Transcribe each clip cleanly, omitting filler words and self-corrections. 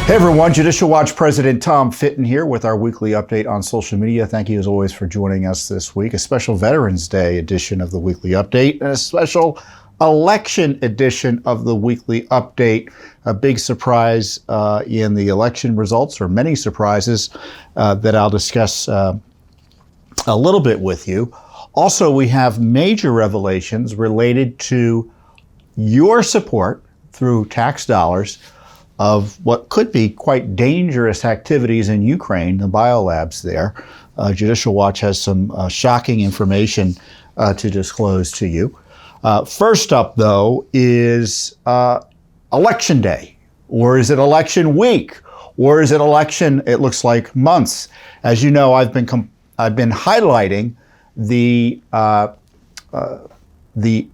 Hey everyone, Judicial Watch President Tom Fitton here with our weekly update on social media. Thank you as always for joining us this week. A special Veterans Day edition of the weekly update and a special election edition of the weekly update. A big surprise in the election results, or many surprises that I'll discuss a little bit with you. Also, we have major revelations related to your support through tax dollars of what could be quite dangerous activities in Ukraine, the biolabs there. Judicial Watch has some shocking information to disclose to you. First up, though, is Election Day. Or is it election week? Or is it election, it looks like, months? As you know, I've been highlighting the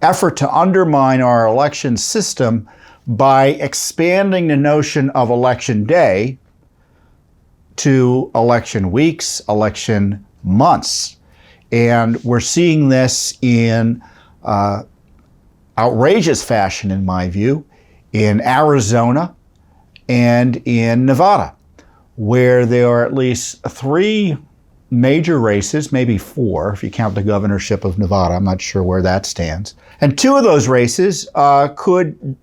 effort to undermine our election system by expanding the notion of election day to election weeks, election months. And we're seeing this in outrageous fashion, in my view, in Arizona and in Nevada, where there are at least 3 major races, maybe 4 if you count the governorship of Nevada. I'm not sure where that stands. And 2 of those races could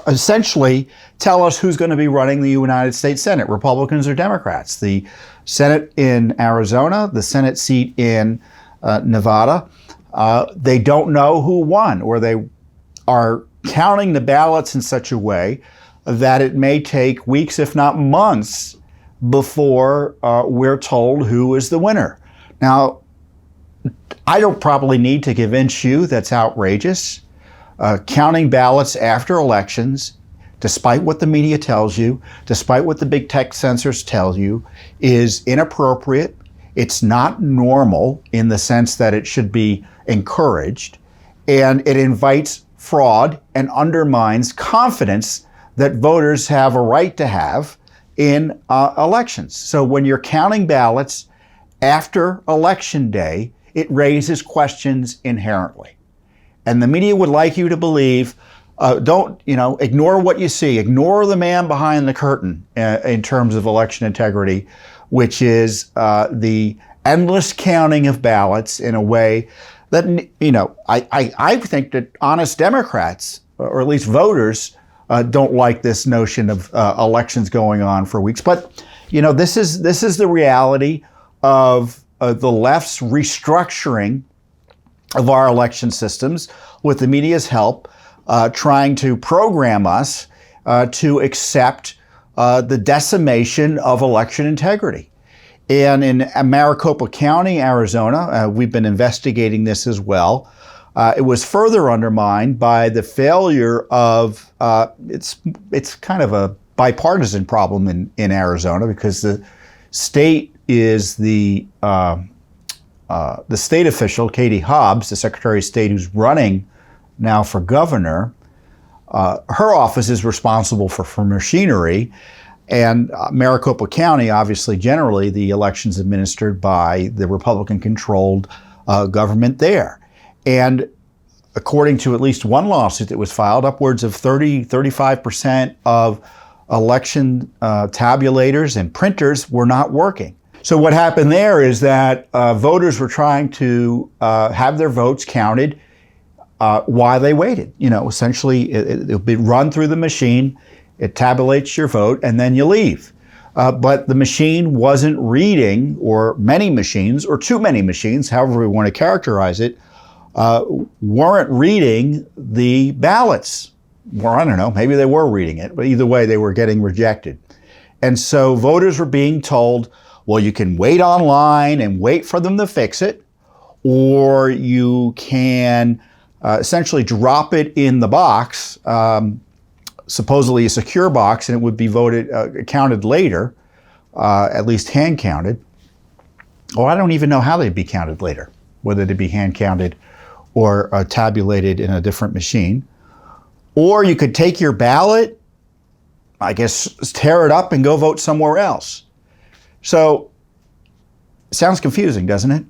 essentially tell us who's going to be running the United States Senate, Republicans or Democrats. The Senate in Arizona, the Senate seat in Nevada, they don't know who won, or they are counting the ballots in such a way that it may take weeks, if not months, before we're told who is the winner. Now, I don't probably need to convince you that's outrageous. Counting ballots after elections, despite what the media tells you, despite what the big tech censors tell you, is inappropriate. It's not normal in the sense that it should be encouraged, and it invites fraud and undermines confidence that voters have a right to have in elections. So when you're counting ballots after Election Day, it raises questions inherently. And the media would like you to believe, don't ignore what you see, ignore the man behind the curtain in terms of election integrity, which is the endless counting of ballots in a way that, I think that honest Democrats, or at least voters, don't like this notion of elections going on for weeks. But, this is the reality of the left's restructuring of our election systems, with the media's help, trying to program us to accept the decimation of election integrity. And in Maricopa County, Arizona, we've been investigating this as well. It was further undermined by the failure of, it's kind of a bipartisan problem in Arizona, because the state is the state official, Katie Hobbs, the Secretary of State who's running now for governor, her office is responsible for machinery. And Maricopa County, obviously, generally, the election's administered by the Republican-controlled government there. And according to at least one lawsuit that was filed, upwards of 35% of election tabulators and printers were not working. So what happened there is that voters were trying to have their votes counted while they waited. Essentially, it'll be run through the machine, it tabulates your vote, and then you leave. But the machine wasn't reading, or many machines, or too many machines, however we want to characterize it, weren't reading the ballots. Or I don't know, maybe they were reading it, but either way, they were getting rejected. And so voters were being told, well, you can wait online and wait for them to fix it, or you can essentially drop it in the box, supposedly a secure box, and it would be counted later, at least hand counted. Well, I don't even know how they'd be counted later, whether they'd be hand counted or tabulated in a different machine. Or you could take your ballot, I guess, tear it up and go vote somewhere else. So, it sounds confusing, doesn't it?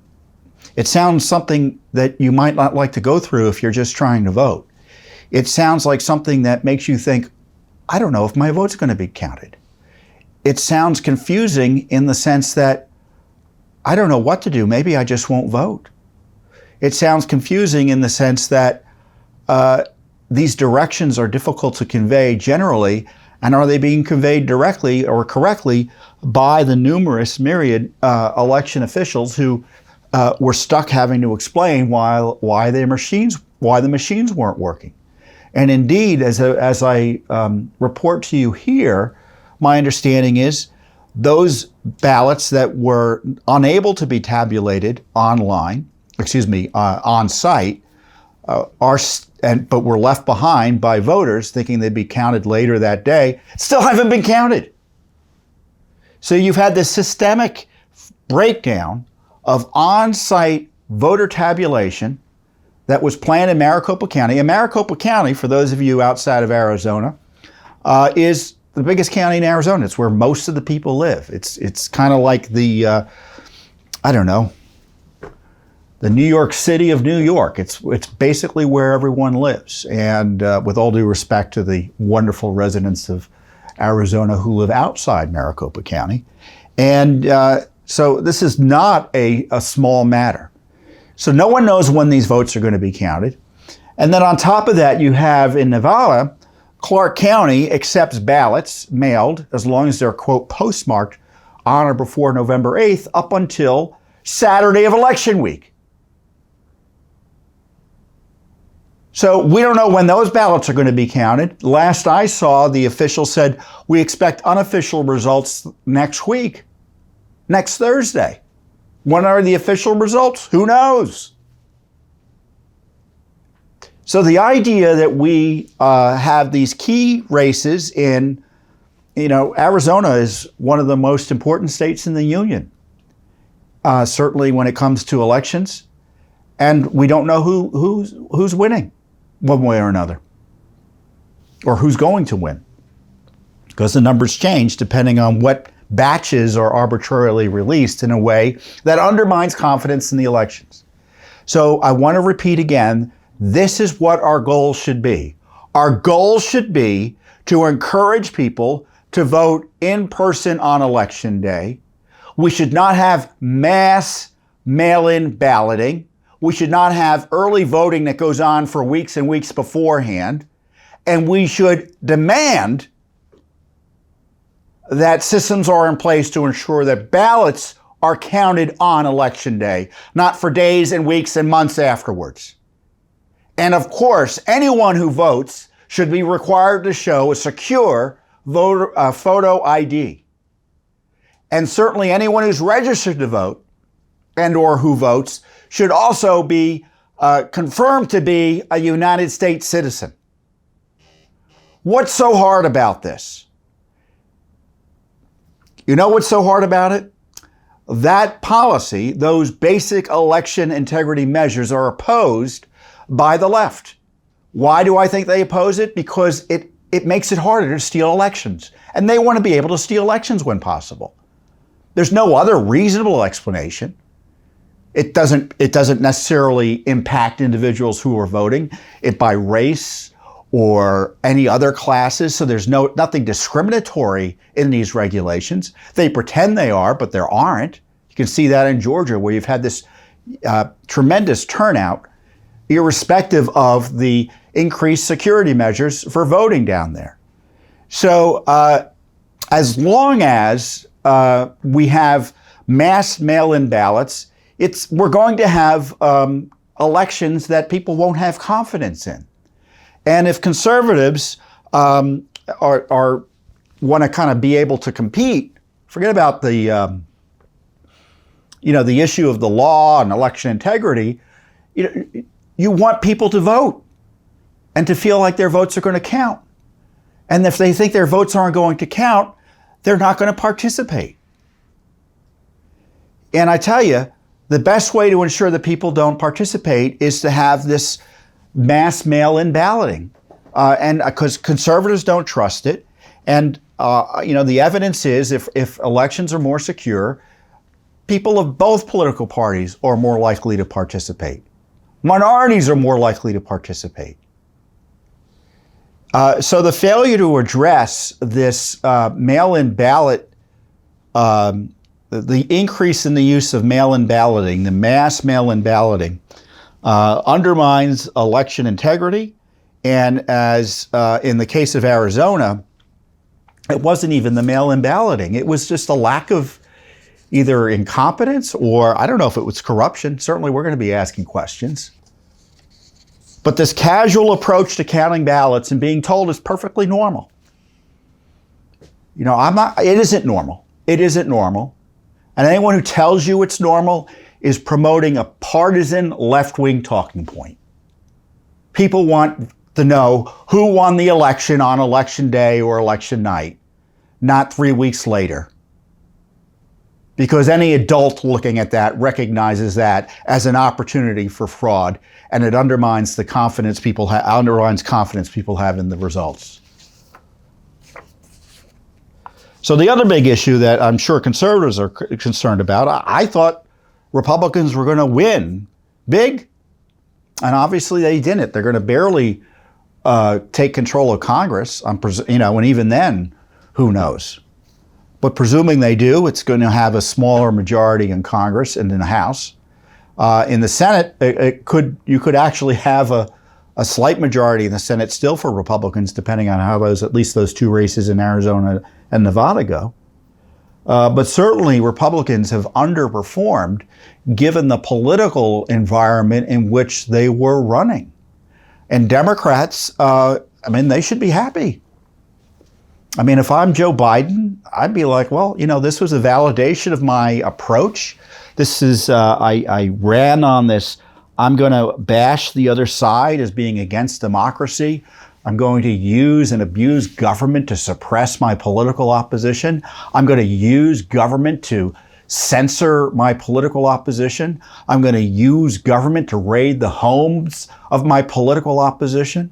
It sounds something that you might not like to go through if you're just trying to vote. It sounds like something that makes you think, I don't know if my vote's going to be counted. it sounds confusing in the sense that I don't know what to do. Maybe I just won't vote. It sounds confusing in the sense that these directions are difficult to convey generally, and are they being conveyed directly or correctly by the numerous myriad election officials who were stuck having to explain why the machines weren't working. And indeed, as I report to you here, my understanding is those ballots that were unable to be tabulated on site, but were left behind by voters thinking they'd be counted later that day, still haven't been counted. So you've had this systemic breakdown of on-site voter tabulation that was planned in Maricopa County. And Maricopa County, for those of you outside of Arizona, is the biggest county in Arizona. It's where most of the people live. It's kind of like the, the New York City of New York. It's basically where everyone lives. And with all due respect to the wonderful residents of Arizona who live outside Maricopa County. And so this is not a small matter. So no one knows when these votes are going to be counted. And then on top of that, you have in Nevada, Clark County accepts ballots mailed as long as they're, quote, postmarked on or before November 8th up until Saturday of election week. So we don't know when those ballots are going to be counted. Last I saw, the official said, we expect unofficial results next week, next Thursday. When are the official results? Who knows? So the idea that we have these key races in, Arizona is one of the most important states in the union, certainly when it comes to elections, and we don't know who's winning one way or another, or who's going to win, because the numbers change depending on what batches are arbitrarily released in a way that undermines confidence in the elections. So I want to repeat again, this is what our goal should be. Our goal should be to encourage people to vote in person on election day. We should not have mass mail-in balloting. We should not have early voting that goes on for weeks and weeks beforehand. And we should demand that systems are in place to ensure that ballots are counted on election day, not for days and weeks and months afterwards. And of course, anyone who votes should be required to show a secure photo ID. And certainly anyone who's registered to vote and or who votes should also be confirmed to be a United States citizen. What's so hard about this? You know what's so hard about it? That policy, those basic election integrity measures, are opposed by the left. Why do I think they oppose it? Because it makes it harder to steal elections. And they want to be able to steal elections when possible. There's no other reasonable explanation. It doesn't necessarily impact individuals who are voting it by race or any other classes. So there's nothing discriminatory in these regulations. They pretend they are, but there aren't. You can see that in Georgia, where you've had this tremendous turnout, irrespective of the increased security measures for voting down there. So as long as we have mass mail-in ballots, we're going to have elections that people won't have confidence in. And if conservatives want to kind of be able to compete, forget about the issue of the law and election integrity. You want people to vote and to feel like their votes are going to count. And if they think their votes aren't going to count, they're not going to participate. And I tell you, the best way to ensure that people don't participate is to have this mass mail-in balloting. And because conservatives don't trust it. And, the evidence is if elections are more secure, people of both political parties are more likely to participate. Minorities are more likely to participate. So the failure to address this mail-in ballot the increase in the use of mail-in balloting, the mass mail-in balloting, undermines election integrity. And as in the case of Arizona, it wasn't even the mail-in balloting. It was just a lack of either incompetence or I don't know if it was corruption. Certainly we're going to be asking questions. But this casual approach to counting ballots and being told is perfectly normal. You know, it isn't normal. It isn't normal. And anyone who tells you it's normal is promoting a partisan left-wing talking point. People want to know who won the election on election day or election night, not 3 weeks later. Because any adult looking at that recognizes that as an opportunity for fraud, and it undermines the confidence people have in the results. So the other big issue that I'm sure conservatives are concerned about, I thought Republicans were going to win big, and obviously they didn't. They're going to barely take control of Congress, and even then, who knows? But presuming they do, it's going to have a smaller majority in Congress and in the House. In the Senate, you could actually have a slight majority in the Senate still for Republicans, depending on how at least those two races in Arizona and Nevada go. But certainly Republicans have underperformed given the political environment in which they were running. And Democrats, they should be happy. I mean, if I'm Joe Biden, I'd be like, well, this was a validation of my approach. This is, I ran on this, I'm going to bash the other side as being against democracy. I'm going to use and abuse government to suppress my political opposition. I'm going to use government to censor my political opposition. I'm going to use government to raid the homes of my political opposition.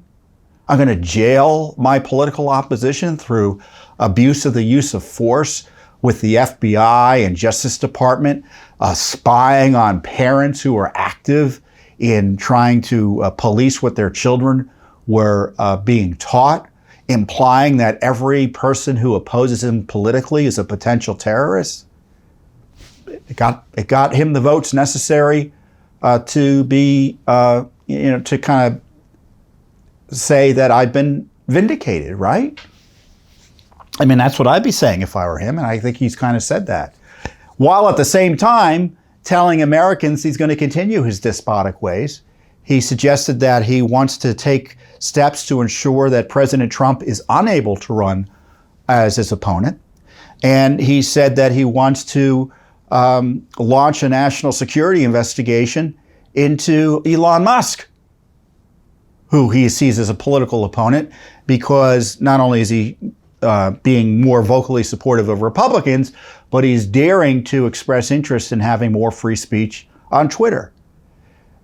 I'm going to jail my political opposition through abuse of the use of force with the FBI and Justice Department, spying on parents who are active in trying to police what their children were being taught, implying that every person who opposes him politically is a potential terrorist. It got him the votes necessary to be, to kind of say that I've been vindicated, right? I mean, that's what I'd be saying if I were him, and I think he's kind of said that. While at the same time telling Americans he's going to continue his despotic ways. He suggested that he wants to take steps to ensure that President Trump is unable to run as his opponent. And he said that he wants to launch a national security investigation into Elon Musk, who he sees as a political opponent, because not only is he being more vocally supportive of Republicans, but he's daring to express interest in having more free speech on Twitter.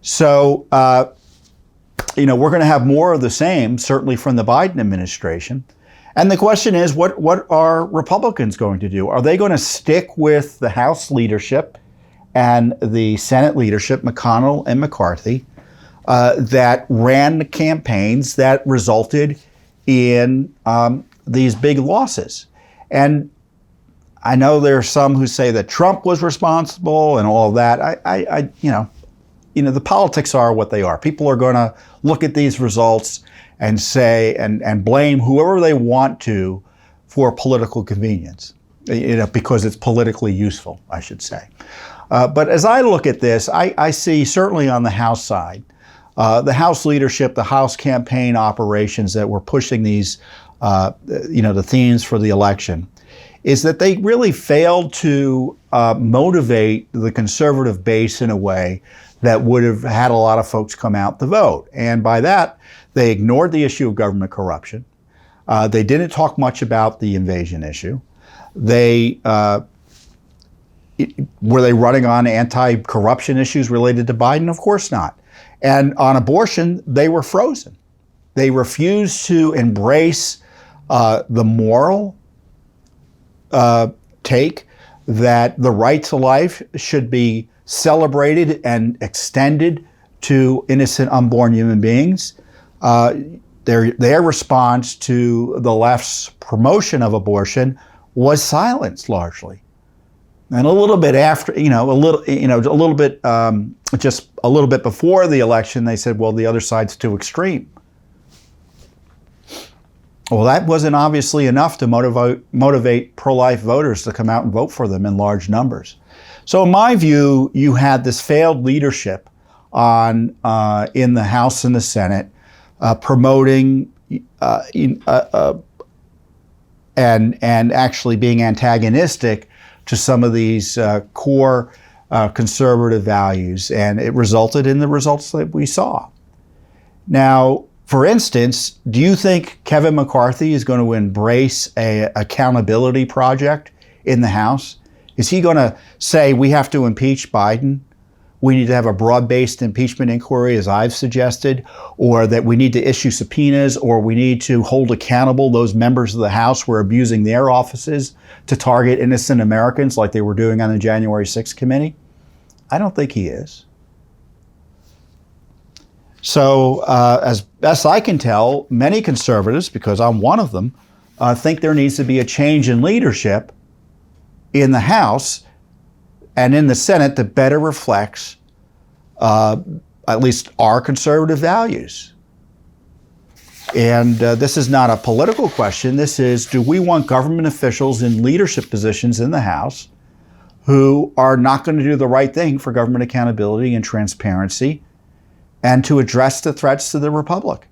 So, we're going to have more of the same, certainly from the Biden administration. And the question is, what are Republicans going to do? Are they going to stick with the House leadership and the Senate leadership, McConnell and McCarthy, that ran the campaigns that resulted in these big losses? And I know there are some who say that Trump was responsible and all that. The politics are what they are. People are going to look at these results and say and blame whoever they want to for political convenience, because it's politically useful, I should say. But as I look at this, I see certainly on the House side, the House leadership, the House campaign operations that were pushing these, the themes for the election, is that they really failed to motivate the conservative base in a way that would have had a lot of folks come out to vote. And by that, they ignored the issue of government corruption. They didn't talk much about the invasion issue. Were they running on anti-corruption issues related to Biden? Of course not. And on abortion, they were frozen. They refused to embrace the moral take that the right to life should be celebrated and extended to innocent unborn human beings. Their response to the left's promotion of abortion was silence, largely. And a little bit after, a little bit, just a little bit before the election, they said, well, the other side's too extreme. Well, that wasn't obviously enough to motivate pro-life voters to come out and vote for them in large numbers. So in my view, you had this failed leadership in the House and the Senate promoting and actually being antagonistic to some of these core conservative values, and it resulted in the results that we saw. Now, for instance, do you think Kevin McCarthy is going to embrace an accountability project in the House? Is he going to say we have to impeach Biden? We need to have a broad-based impeachment inquiry, as I've suggested, or that we need to issue subpoenas, or we need to hold accountable those members of the House who are abusing their offices to target innocent Americans like they were doing on the January 6th committee? I don't think he is. So as best I can tell, many conservatives, because I'm one of them, think there needs to be a change in leadership in the House and in the Senate that better reflects at least our conservative values. And this is not a political question. This is, do we want government officials in leadership positions in the House who are not going to do the right thing for government accountability and transparency and to address the threats to the republic?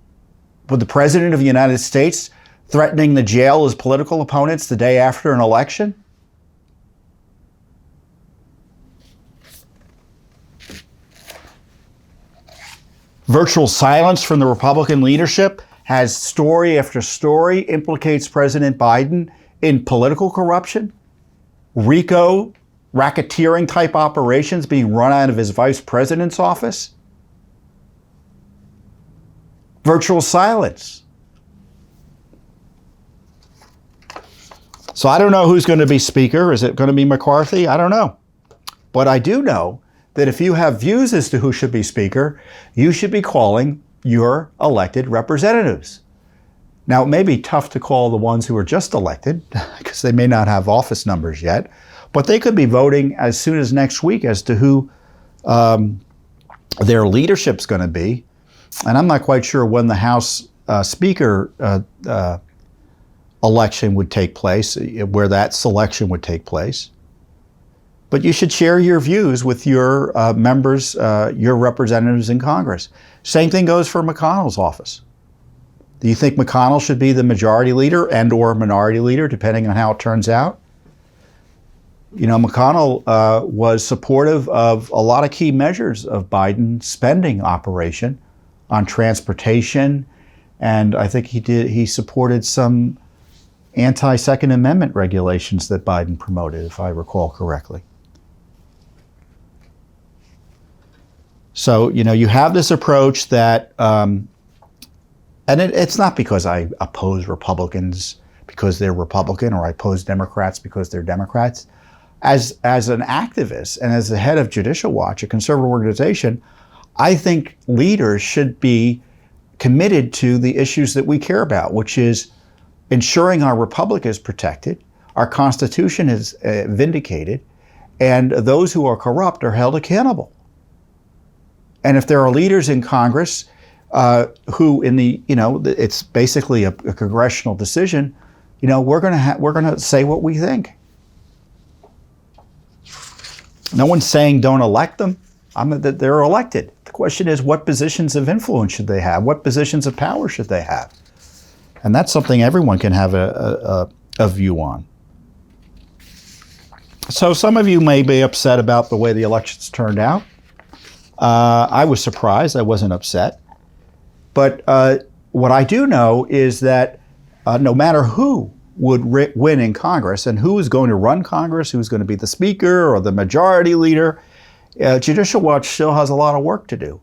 Would the President of the United States threatening the jail his political opponents the day after an election? Virtual silence from the Republican leadership has story after story implicates President Biden in political corruption, RICO, racketeering type operations being run out of his vice president's office. Virtual silence. So I don't know who's going to be Speaker. Is it going to be McCarthy? I don't know. But I do know that if you have views as to who should be Speaker, you should be calling your elected representatives. Now, it may be tough to call the ones who are just elected because they may not have office numbers yet, but they could be voting as soon as next week as to who their leadership's going to be. And I'm not quite sure when the House Speaker election would take place, where that selection would take place. But you should share your views with your members, your representatives in Congress. Same thing goes for McConnell's office. Do you think McConnell should be the majority leader and or minority leader, depending on how it turns out? You know, McConnell was supportive of a lot of key measures of Biden's spending operation on transportation, and I think he supported some anti-Second Amendment regulations that Biden promoted, if I recall correctly. So, you know, you have this approach that, and it's not because I oppose Republicans because they're Republican, or I oppose Democrats because they're Democrats. As an activist and as the head of Judicial Watch, a conservative organization, I think leaders should be committed to the issues that we care about, which is ensuring our republic is protected, our Constitution is vindicated, and those who are corrupt are held accountable. And if there are leaders in Congress who, it's basically a congressional decision, we're going to say what we think. No one's saying don't elect them. That they're elected. The question is, what positions of influence should they have? What positions of power should they have? And that's something everyone can have a view on. So some of you may be upset about the way the elections turned out. I was surprised. I wasn't upset. But what I do know is that no matter who would win in Congress and who is going to run Congress, who's going to be the Speaker or the Majority Leader, Judicial Watch still has a lot of work to do.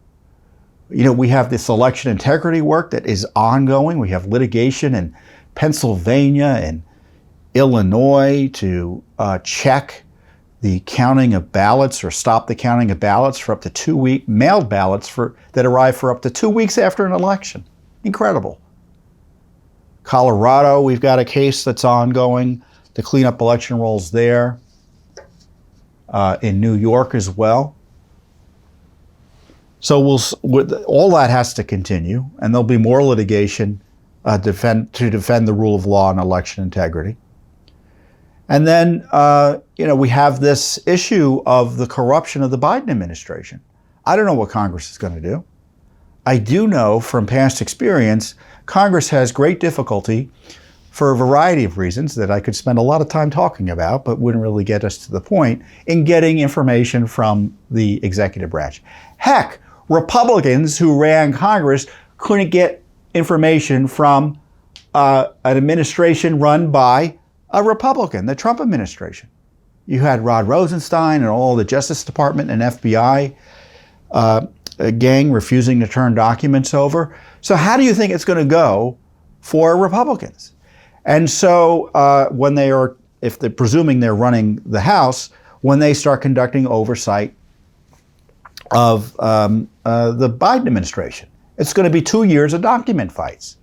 We have this election integrity work that is ongoing. We have litigation in Pennsylvania and Illinois to check the counting of ballots or stop the counting of ballots for up to 2 weeks, mailed ballots that arrive for up to 2 weeks after an election. Incredible. Colorado, we've got a case that's ongoing to clean up election rolls there. in New York as well. So all that has to continue, and there'll be more litigation to defend the rule of law and election integrity. And then, we have this issue of the corruption of the Biden administration. I don't know what Congress is going to do. I do know from past experience, Congress has great difficulty for a variety of reasons that I could spend a lot of time talking about, but wouldn't really get us to the point, in getting information from the executive branch. Heck, Republicans who ran Congress couldn't get information from an administration run by a Republican, the Trump administration. You had Rod Rosenstein and all the Justice Department and FBI gang refusing to turn documents over. So how do you think it's going to go for Republicans? And so if they're presuming they're running the House, when they start conducting oversight of the Biden administration, it's going to be 2 years of document fights.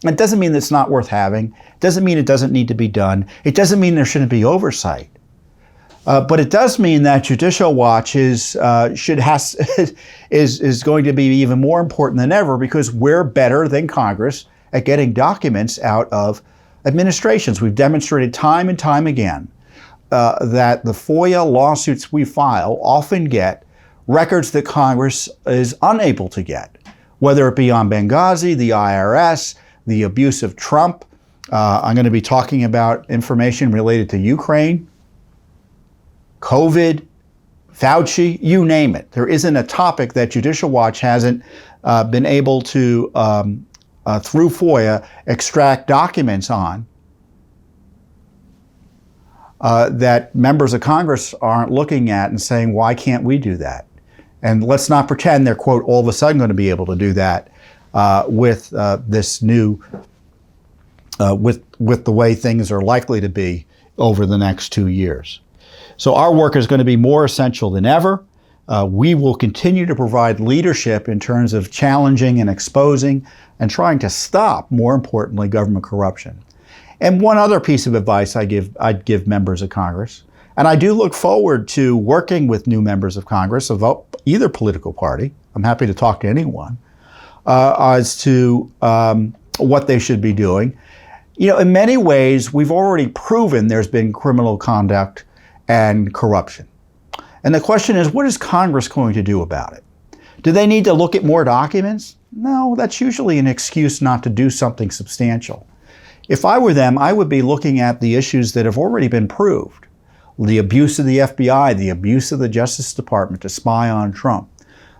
It doesn't mean it's not worth having. It doesn't mean it doesn't need to be done. It doesn't mean there shouldn't be oversight. But it does mean that Judicial Watch is going to be even more important than ever, because we're better than Congress at getting documents out of administrations. We've demonstrated time and time again that the FOIA lawsuits we file often get records that Congress is unable to get, whether it be on Benghazi, the IRS, the abuse of Trump. I'm going to be talking about information related to Ukraine, COVID, Fauci, you name it. There isn't a topic that Judicial Watch hasn't been able to, through FOIA, extract documents on that members of Congress aren't looking at and saying, why can't we do that? And let's not pretend they're, quote, all of a sudden going to be able to do that with this new, with the way things are likely to be over the next 2 years. So our work is going to be more essential than ever. We will continue to provide leadership in terms of challenging and exposing and trying to stop, more importantly, government corruption. And one other piece of advice I'd give members of Congress, and I do look forward to working with new members of Congress of either political party, I'm happy to talk to anyone, as to what they should be doing. In many ways, we've already proven there's been criminal conduct and corruption. And the question is, what is Congress going to do about it? Do they need to look at more documents? No, that's usually an excuse not to do something substantial. If I were them, I would be looking at the issues that have already been proved. The abuse of the FBI, the abuse of the Justice Department to spy on Trump,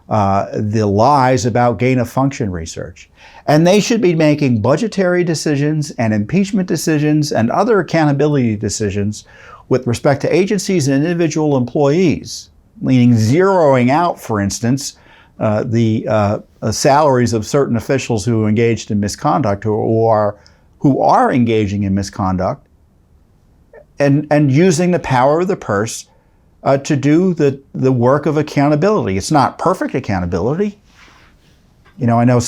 the lies about gain-of-function research. And they should be making budgetary decisions and impeachment decisions and other accountability decisions with respect to agencies and individual employees, meaning zeroing out, for instance, the salaries of certain officials who engaged in misconduct, who are engaging in misconduct, and using the power of the purse to do the work of accountability. It's not perfect accountability. I know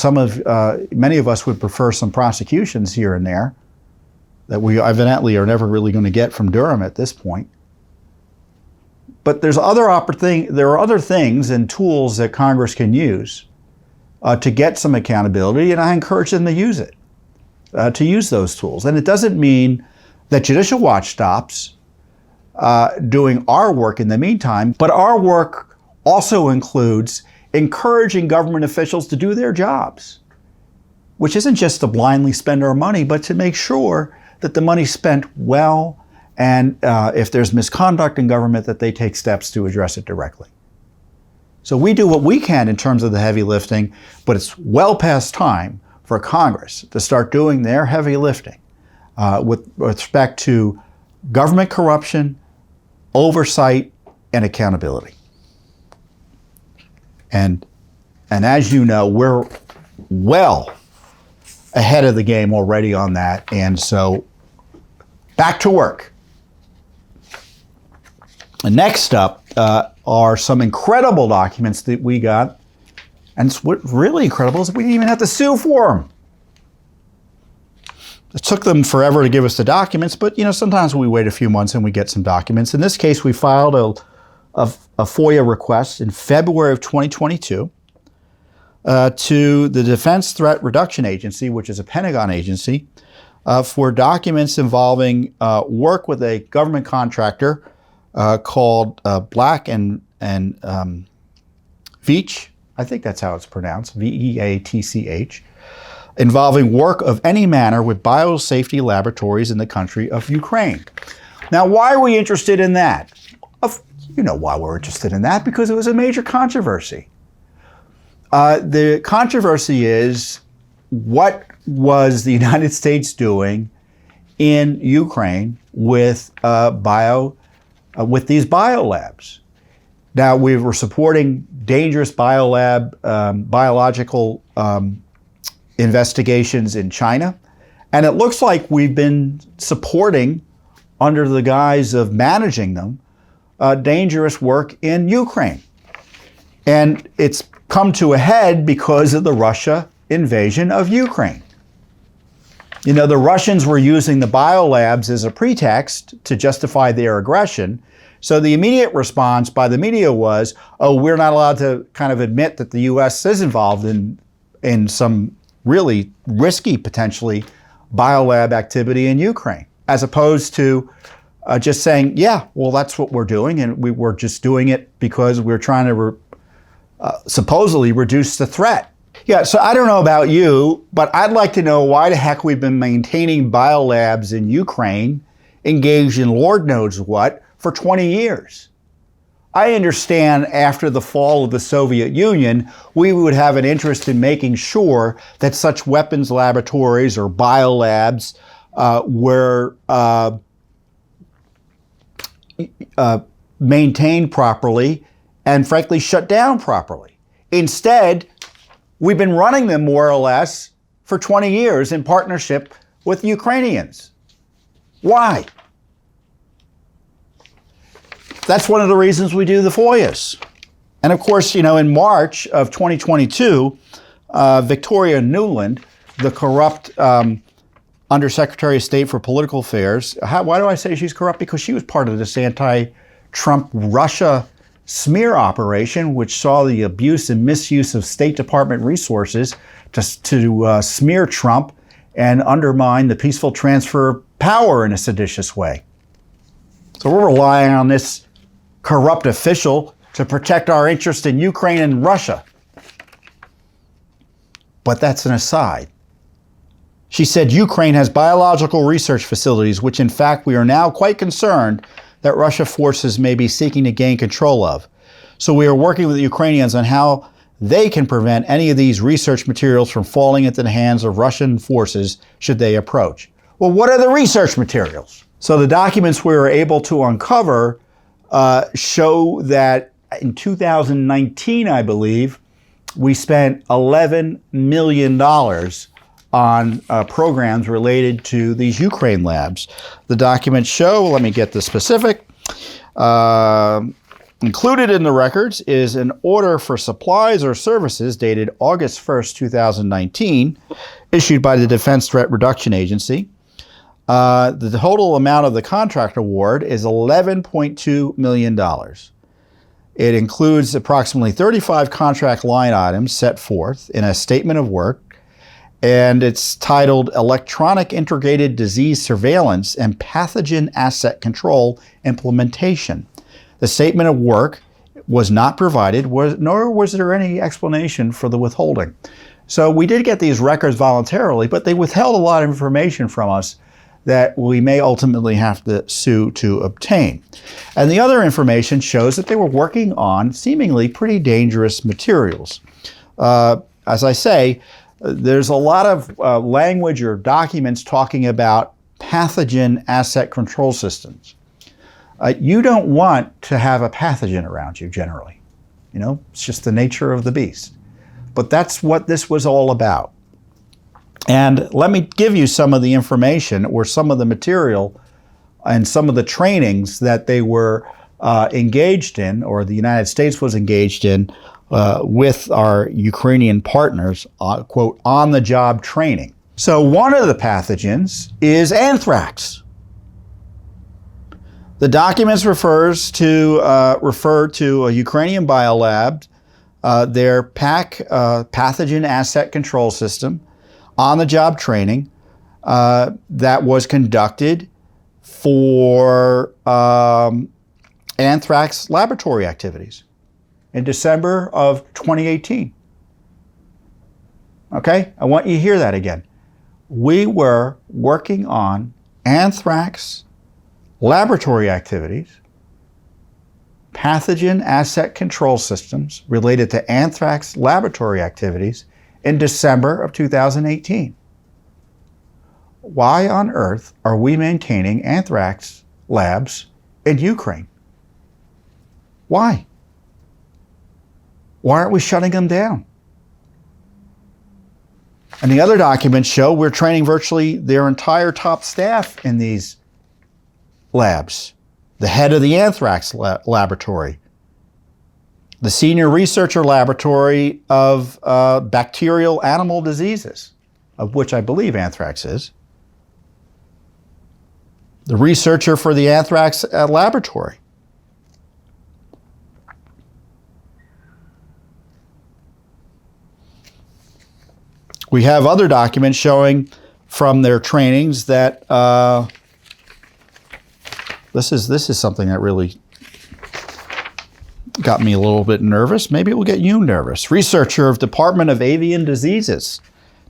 many of us would prefer some prosecutions here and there that we evidently are never really going to get from Durham at this point. But there are other things and tools that Congress can use to get some accountability, and I encourage them to use it, to use those tools. And it doesn't mean that Judicial Watch stops doing our work in the meantime, but our work also includes encouraging government officials to do their jobs, which isn't just to blindly spend our money, but to make sure that the money's spent well, and if there's misconduct in government, that they take steps to address it directly. So we do what we can in terms of the heavy lifting, but it's well past time for Congress to start doing their heavy lifting with respect to government corruption, oversight, and accountability. And as you know, we're well ahead of the game already on that. And so back to work. And next up are some incredible documents that we got. And what's really incredible is we didn't even have to sue for them. It took them forever to give us the documents, but sometimes we wait a few months and we get some documents. In this case, we filed a FOIA request in February of 2022 to the Defense Threat Reduction Agency, which is a Pentagon agency, for documents involving work with a government contractor called Black and Veatch. I think that's how it's pronounced, Veatch, involving work of any manner with biosafety laboratories in the country of Ukraine. Now, why are we interested in that? You know why we're interested in that, because it was a major controversy. The controversy is, what was the United States doing in Ukraine with these biolabs? Now, we were supporting dangerous biological investigations in China, and it looks like we've been supporting, under the guise of managing them, dangerous work in Ukraine. And it's come to a head because of the Russia invasion of Ukraine. You know, the Russians were using the biolabs as a pretext to justify their aggression. So the immediate response by the media was, oh, we're not allowed to kind of admit that the U.S. is involved in some really risky, potentially, biolab activity in Ukraine, as opposed to just saying, yeah, well, that's what we're doing, and we were just doing it because we're trying to supposedly reduce the threat. Yeah, so I don't know about you, but I'd like to know why the heck we've been maintaining biolabs in Ukraine, engaged in Lord knows what, for 20 years. I understand after the fall of the Soviet Union, we would have an interest in making sure that such weapons laboratories or biolabs were maintained properly and, frankly, shut down properly. Instead, we've been running them more or less for 20 years in partnership with the Ukrainians. Why? That's one of the reasons we do the FOIAs. And of course, you know, in March of 2022, Victoria Nuland, the corrupt Undersecretary of State for Political Affairs, why do I say she's corrupt? Because she was part of this anti-Trump Russia smear operation, which saw the abuse and misuse of State Department resources to smear Trump and undermine the peaceful transfer of power in a seditious way. So we're relying on this corrupt official to protect our interest in Ukraine and Russia. But that's an aside. She said Ukraine has biological research facilities, which in fact we are now quite concerned that Russia forces may be seeking to gain control of. So we are working with the Ukrainians on how they can prevent any of these research materials from falling into the hands of Russian forces should they approach. Well, what are the research materials? So the documents we were able to uncover show that in 2019, I believe, we spent $11 million on programs related to these Ukraine labs. The documents show, let me get the specific, included in the records is an order for supplies or services dated August 1st, 2019, issued by the Defense Threat Reduction Agency. The total amount of the contract award is $11.2 million. It includes approximately 35 contract line items set forth in a statement of work, and it's titled Electronic Integrated Disease Surveillance and Pathogen Asset Control Implementation. The statement of work was not provided, nor was there any explanation for the withholding. So we did get these records voluntarily, but they withheld a lot of information from us that we may ultimately have to sue to obtain. And the other information shows that they were working on seemingly pretty dangerous materials. As I say, there's a lot of language or documents talking about pathogen asset control systems. You don't want to have a pathogen around you generally. You know, it's just the nature of the beast. But that's what this was all about. And let me give you some of the information or some of the material and some of the trainings that they were engaged in, or the United States was engaged in with our Ukrainian partners, quote, on-the-job training. So one of the pathogens is anthrax. The documents refer to a Ukrainian biolab, their PAC, pathogen asset control system, on-the-job training that was conducted for anthrax laboratory activities in December of 2018. Okay, I want you to hear that again. We were working on anthrax laboratory activities, pathogen asset control systems related to anthrax laboratory activities in December of 2018. Why on earth are we maintaining anthrax labs in Ukraine? Why? Why aren't we shutting them down? And the other documents show we're training virtually their entire top staff in these labs. The head of the anthrax laboratory, the senior researcher laboratory of bacterial animal diseases, of which I believe anthrax is, the researcher for the anthrax laboratory. We have other documents showing from their trainings that this is something that really got me a little bit nervous. Maybe it will get you nervous. Researcher of Department of Avian Diseases.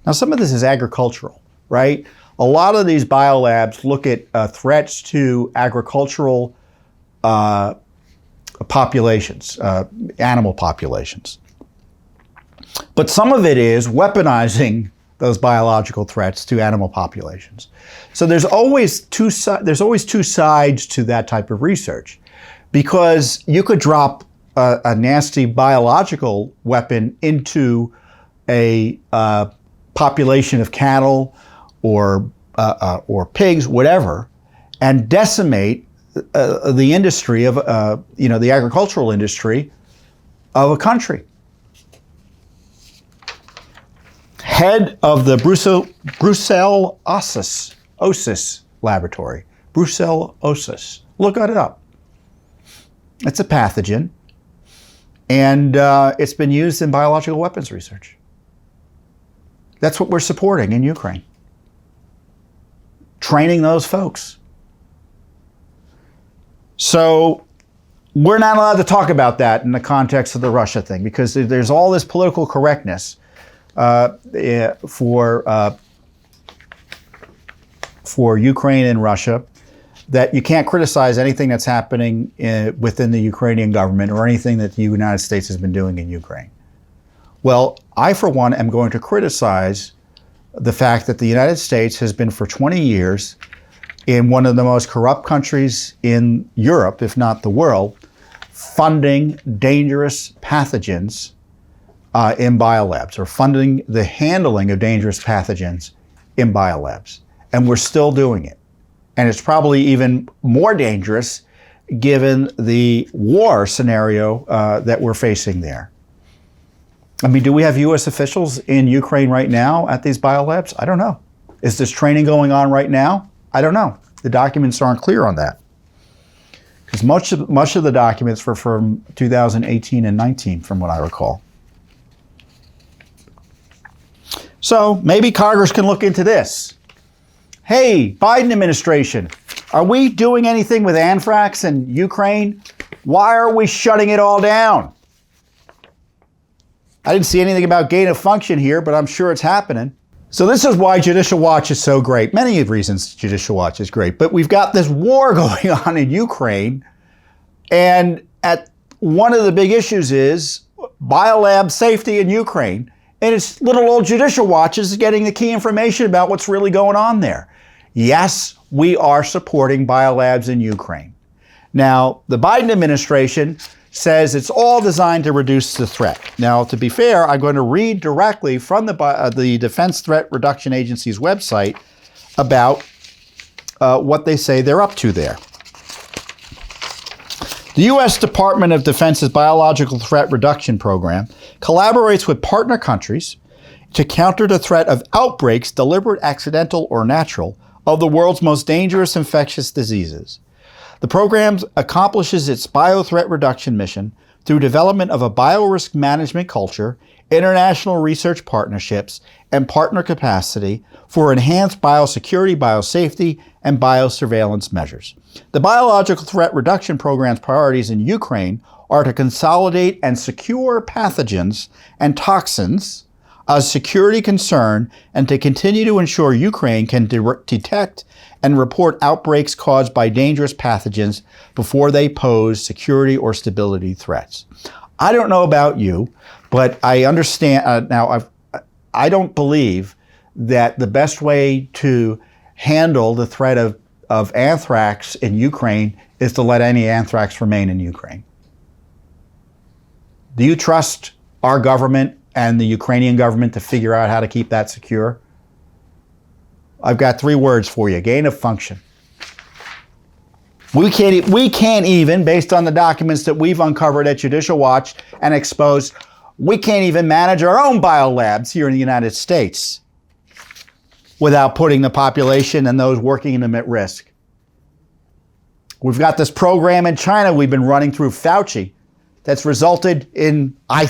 Now, some of this is agricultural, right? A lot of these biolabs look at threats to agricultural populations, animal populations. But some of it is weaponizing those biological threats to animal populations. So there's always two sides to that type of research, because you could drop a nasty biological weapon into a population of cattle or pigs, whatever, and decimate the industry of the agricultural industry of a country. Head of the Brucellosis laboratory. Brucellosis. Look it up. It's a pathogen, and it's been used in biological weapons research. That's what we're supporting in Ukraine. Training those folks. So we're not allowed to talk about that in the context of the Russia thing, because there's all this political correctness for Ukraine and Russia, that you can't criticize anything that's happening within the Ukrainian government or anything that the United States has been doing in Ukraine. Well, I, for one, am going to criticize the fact that the United States has been for 20 years in one of the most corrupt countries in Europe, if not the world, funding dangerous pathogens in biolabs, or funding the handling of dangerous pathogens in biolabs. And we're still doing it. And it's probably even more dangerous given the war scenario that we're facing there. I mean, do we have U.S. officials in Ukraine right now at these biolabs? I don't know. Is this training going on right now? I don't know. The documents aren't clear on that. Because much of the documents were from 2018 and 19, from what I recall. So maybe Congress can look into this. Hey, Biden administration, are we doing anything with anthrax in Ukraine? Why are we shutting it all down? I didn't see anything about gain of function here, but I'm sure it's happening. So this is why Judicial Watch is so great. Many reasons Judicial Watch is great, but we've got this war going on in Ukraine, and one of the big issues is biolab safety in Ukraine. And it's little old Judicial Watch is getting the key information about what's really going on there. Yes, we are supporting biolabs in Ukraine. Now, the Biden administration says it's all designed to reduce the threat. Now, to be fair, I'm going to read directly from the Defense Threat Reduction Agency's website about what they say they're up to there. The U.S. Department of Defense's Biological Threat Reduction Program collaborates with partner countries to counter the threat of outbreaks, deliberate, accidental, or natural, of the world's most dangerous infectious diseases. The program accomplishes its biothreat reduction mission through development of a biorisk management culture, international research partnerships, and partner capacity for enhanced biosecurity, biosafety, and biosurveillance measures. The Biological Threat Reduction Program's priorities in Ukraine are to consolidate and secure pathogens and toxins a security concern and to continue to ensure Ukraine can detect and report outbreaks caused by dangerous pathogens before they pose security or stability threats. I don't know about you, but I understand I don't believe that the best way to handle the threat of anthrax in Ukraine is to let any anthrax remain in Ukraine. Do you trust our government and the Ukrainian government to figure out how to keep that secure? I've got 3 words for you: gain of function. We can't even, based on the documents that we've uncovered at Judicial Watch and exposed, we can't even manage our own biolabs here in the United States without putting the population and those working in them at risk. We've got this program in China we've been running through Fauci that's resulted in, I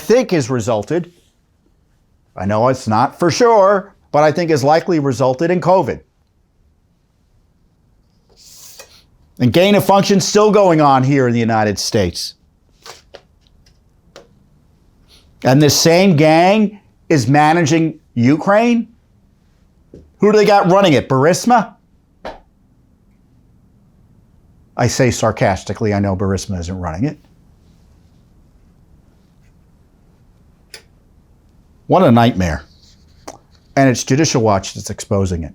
know it's not for sure, but I think has likely resulted in COVID. And gain of function still going on here in the United States. And this same gang is managing Ukraine? Who do they got running it? Burisma? I say sarcastically, I know Burisma isn't running it. What a nightmare. And it's Judicial Watch that's exposing it.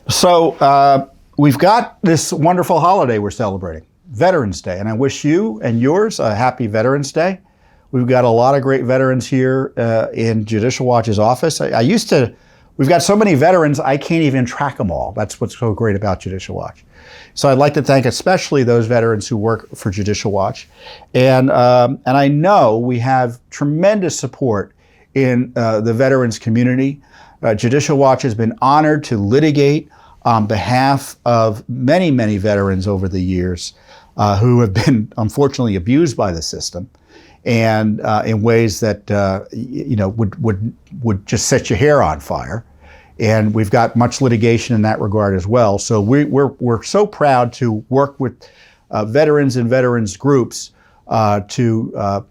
So we've got this wonderful holiday we're celebrating, Veterans Day, and I wish you and yours a happy Veterans Day. We've got a lot of great veterans here in Judicial Watch's office. We've got so many veterans, I can't even track them all. That's what's so great about Judicial Watch. So I'd like to thank especially those veterans who work for Judicial Watch. And I know we have tremendous support in the veterans community. Judicial Watch has been honored to litigate on behalf of many, many veterans over the years who have been unfortunately abused by the system, and in ways that would just set your hair on fire. And we've got much litigation in that regard as well. So we're so proud to work with veterans and veterans groups to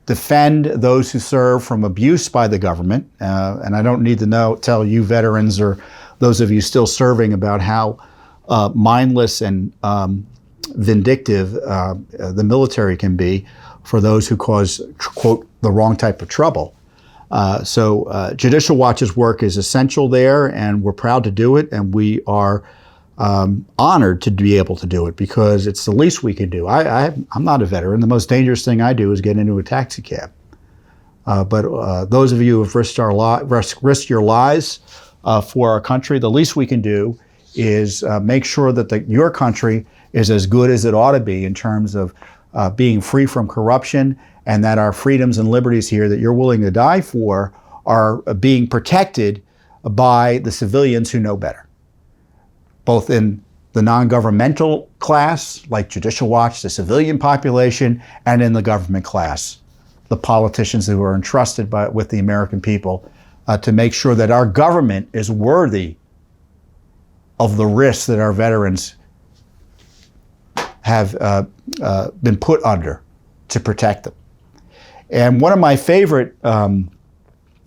defend those who serve from abuse by the government. And I don't need to tell you veterans or those of you still serving about how mindless and vindictive the military can be for those who cause, quote, the wrong type of trouble. So Judicial Watch's work is essential there, and we're proud to do it, and we are honored to be able to do it because it's the least we can do. I'm not a veteran. The most dangerous thing I do is get into a taxi cab. But those of you who have risked your lives for our country, the least we can do is make sure that your country is as good as it ought to be in terms of being free from corruption, and that our freedoms and liberties here that you're willing to die for are being protected by the civilians who know better, both in the non-governmental class, like Judicial Watch, the civilian population, and in the government class, the politicians who are entrusted with the American people to make sure that our government is worthy of the risks that our veterans have been put under to protect them. And one of my favorite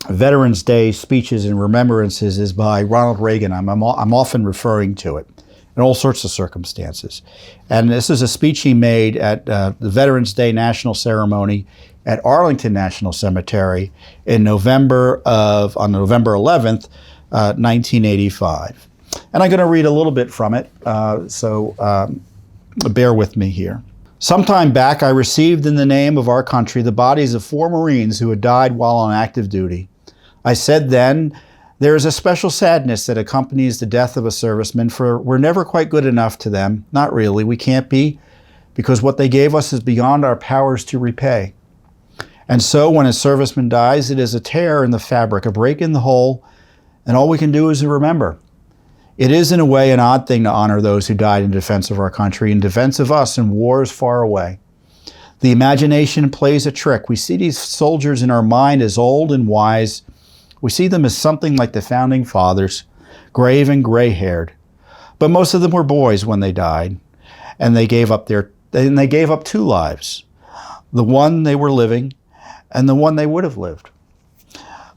Veterans Day speeches and remembrances is by Ronald Reagan. I'm often referring to it in all sorts of circumstances. And this is a speech he made at the Veterans Day National Ceremony at Arlington National Cemetery on November 11th, 1985. And I'm going to read a little bit from it, so bear with me here. Sometime back, I received in the name of our country the bodies of 4 Marines who had died while on active duty. I said then, there is a special sadness that accompanies the death of a serviceman, for we're never quite good enough to them. Not really, we can't be, because what they gave us is beyond our powers to repay. And so when a serviceman dies, it is a tear in the fabric, a break in the whole, and all we can do is to remember. It is, in a way, an odd thing to honor those who died in defense of our country, in defense of us in wars far away. The imagination plays a trick. We see these soldiers in our mind as old and wise. We see them as something like the founding fathers, grave and gray-haired. But most of them were boys when they died, and they gave up two lives, the one they were living and the one they would have lived.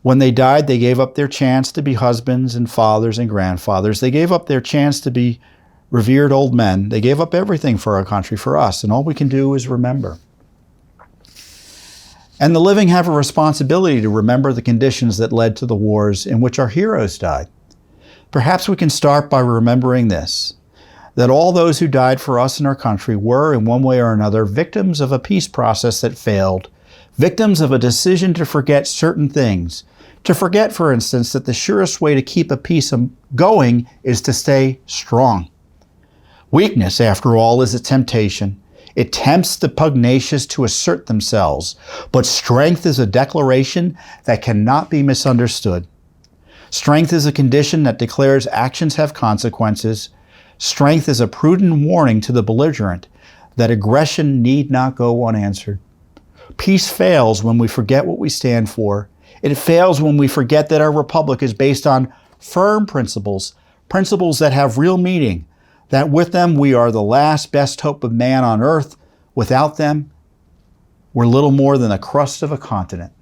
When they died, they gave up their chance to be husbands and fathers and grandfathers. They gave up their chance to be revered old men. They gave up everything for our country, for us, and all we can do is remember. And the living have a responsibility to remember the conditions that led to the wars in which our heroes died. Perhaps we can start by remembering this, that all those who died for us in our country were, in one way or another, victims of a peace process that failed, victims of a decision to forget certain things. To forget, for instance, that the surest way to keep a peace going is to stay strong. Weakness, after all, is a temptation. It tempts the pugnacious to assert themselves, but strength is a declaration that cannot be misunderstood. Strength is a condition that declares actions have consequences. Strength is a prudent warning to the belligerent that aggression need not go unanswered. Peace fails when we forget what we stand for. It fails when we forget that our republic is based on firm principles, principles that have real meaning, that with them we are the last best hope of man on earth. Without them, we're little more than the crust of a continent.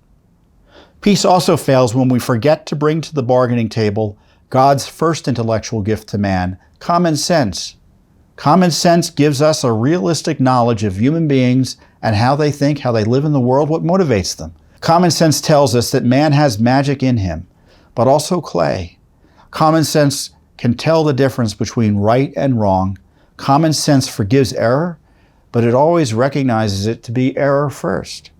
Peace also fails when we forget to bring to the bargaining table God's first intellectual gift to man, common sense. Common sense gives us a realistic knowledge of human beings and how they think, how they live in the world, what motivates them. Common sense tells us that man has magic in him, but also clay. Common sense can tell the difference between right and wrong. Common sense forgives error, but it always recognizes it to be error first.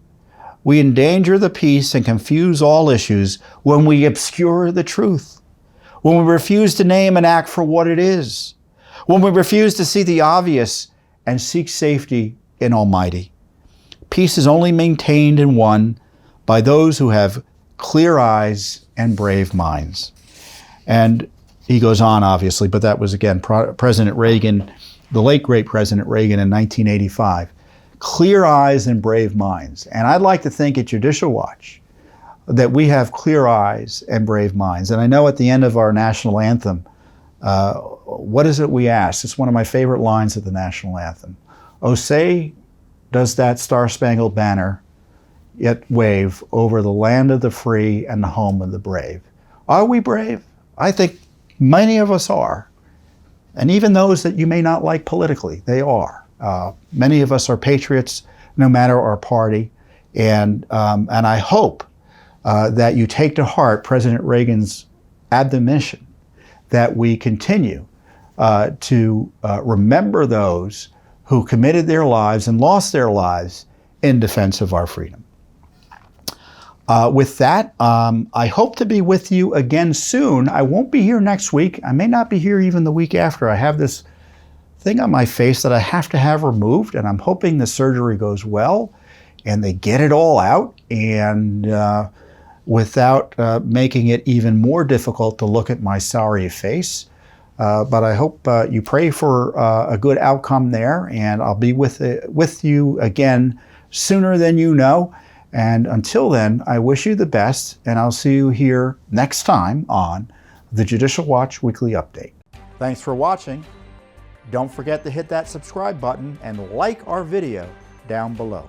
We endanger the peace and confuse all issues when we obscure the truth, when we refuse to name and act for what it is, when we refuse to see the obvious and seek safety in Almighty. Peace is only maintained and won by those who have clear eyes and brave minds. And he goes on, obviously, but that was, again, President Reagan, the late great President Reagan in 1985. Clear eyes and brave minds. And I'd like to think at Judicial Watch that we have clear eyes and brave minds. And I know at the end of our national anthem, what is it we ask? It's one of my favorite lines of the national anthem. Oh, say does that star-spangled banner yet wave over the land of the free and the home of the brave. Are we brave? I think many of us are. And even those that you may not like politically, they are. Many of us are patriots, no matter our party. And I hope that you take to heart President Reagan's admonition that we continue to remember those who committed their lives and lost their lives in defense of our freedom. With that, I hope to be with you again soon. I won't be here next week. I may not be here even the week after. I have this thing on my face that I have to have removed, and I'm hoping the surgery goes well and they get it all out, and without making it even more difficult to look at my sorry face. But I hope you pray for a good outcome there, and I'll be with you again sooner than you know. And until then, I wish you the best, and I'll see you here next time on the Judicial Watch Weekly Update. Thanks for watching. Don't forget to hit that subscribe button and like our video down below.